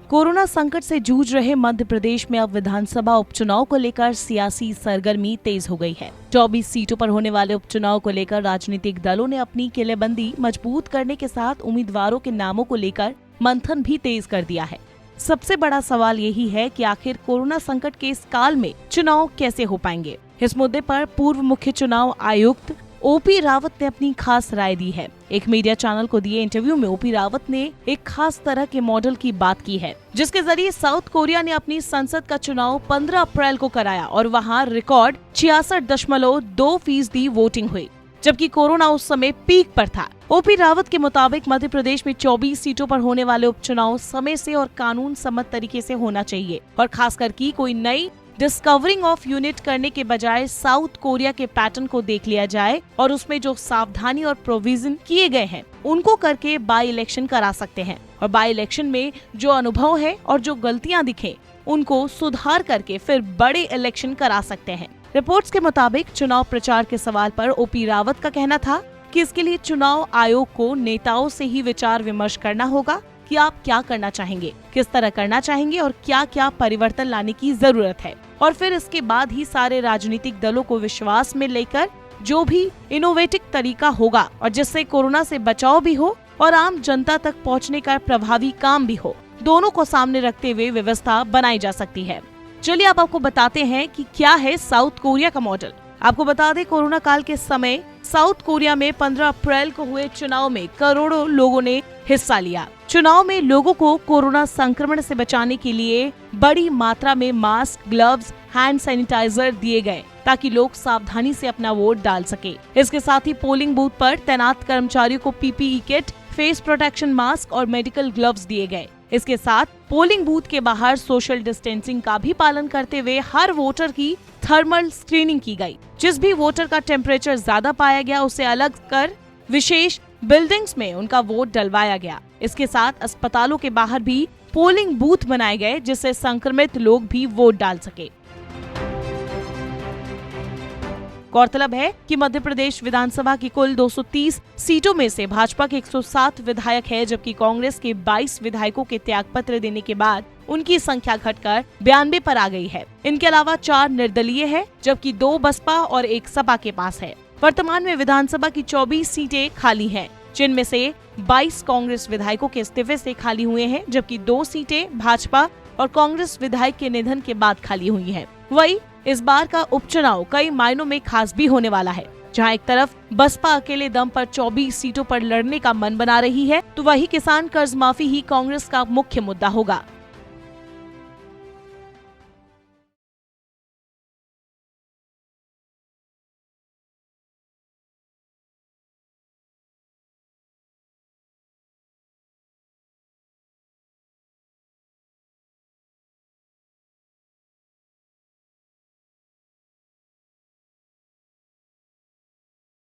Corona संकट से जूझ रहे मध्य प्रदेश में अब विधानसभा उपचुनाव को लेकर सियासी सरगर्मी तेज हो गई है। 24 सीटों पर होने वाले उपचुनाव को लेकर राजनीतिक दलों ने अपनी किलेबंदी मजबूत करने के साथ उम्मीदवारों के नामों को लेकर मंथन भी तेज कर दिया है। सबसे बड़ा सवाल यही है कि आखिर कोरोना संकट के इस काल में चुनाव कैसे हो पाएंगे। इस मुद्दे पर पूर्व मुख्य चुनाव आयुक्त ओपी रावत ने अपनी खास राय दी है। एक मीडिया चैनल को दिए इंटरव्यू में ओपी रावत ने एक खास तरह के मॉडल की बात की है, जिसके जरिए साउथ कोरिया ने अपनी संसद का चुनाव 15 अप्रैल को कराया और वहां रिकॉर्ड 66.2% वोटिंग हुई, जबकि कोरोना उस समय पीक पर था। ओपी रावत के मुताबिक मध्य प्रदेश में 24 सीटों पर होने वाले उपचुनाव समय से और कानून सम्मत तरीके से होना चाहिए और खासकर की कोई नई डिस्कवरिंग ऑफ यूनिट करने के बजाय साउथ कोरिया के पैटर्न को देख लिया जाए और उसमें जो सावधानी और प्रोविजन किए गए हैं उनको करके बाई इलेक्शन करा सकते हैं और बाई इलेक्शन में जो अनुभव है और जो गलतियां दिखे उनको सुधार करके फिर बड़े इलेक्शन करा सकते हैं। रिपोर्ट्स के मुताबिक चुनाव प्रचार के सवाल पर ओपी रावत का कहना था कि इसके लिए चुनाव आयोग को नेताओं से ही विचार विमर्श करना होगा कि आप क्या करना चाहेंगे, किस तरह करना चाहेंगे और क्या क्या परिवर्तन लाने की जरूरत है, और फिर इसके बाद ही सारे राजनीतिक दलों को विश्वास में लेकर जो भी इनोवेटिव तरीका होगा और जिससे कोरोना से बचाव भी हो और आम जनता तक पहुंचने का प्रभावी काम भी हो, दोनों को सामने रखते हुए व्यवस्था बनाई जा सकती है। चलिए अब आपको बताते हैं कि क्या है साउथ कोरिया का मॉडल। आपको बता दें, कोरोना काल के समय साउथ कोरिया में 15 अप्रैल को हुए चुनाव में करोड़ों लोगों ने हिस्सा लिया। चुनाव में लोगों को कोरोना संक्रमण से बचाने के लिए बड़ी मात्रा में मास्क, ग्लव्स, हैंड सैनिटाइजर दिए गए ताकि लोग सावधानी से अपना वोट डाल सके। इसके साथ ही पोलिंग बूथ पर तैनात कर्मचारियों को PPE kit, face protection mask और मेडिकल ग्लव्स दिए गए। इसके साथ पोलिंग बूथ के बाहर सोशल डिस्टेंसिंग का भी पालन करते हुए हर वोटर की थर्मल स्क्रीनिंग की गई। जिस भी वोटर का टेम्परेचर ज्यादा पाया गया उसे अलग कर विशेष बिल्डिंग्स में उनका वोट डलवाया गया। इसके साथ अस्पतालों के बाहर भी पोलिंग बूथ बनाए गए जिससे संक्रमित लोग भी वोट डाल सके। गौरतलब है कि मध्य प्रदेश विधानसभा की कुल 230 सीटों में से भाजपा के 107 विधायक है, जबकि कांग्रेस के 22 विधायकों के त्यागपत्र देने के बाद उनकी संख्या घटकर 92 पर आ गई है। इनके अलावा 4 निर्दलीय है, जबकि 2 बसपा और 1 सपा के पास है। वर्तमान में विधानसभा की 24 सीटें खाली हैं, जिनमें से 22 कांग्रेस विधायकों के इस्तीफे से खाली हुए हैं, जबकि 2 सीटें भाजपा और कांग्रेस विधायक के निधन के बाद खाली हुई हैं। वही इस बार का उपचुनाव कई मायनों में खास भी होने वाला है। जहां एक तरफ बसपा अकेले दम पर 24 सीटों पर लड़ने का मन बना रही है, तो वही किसान कर्ज माफी ही कांग्रेस का मुख्य मुद्दा होगा।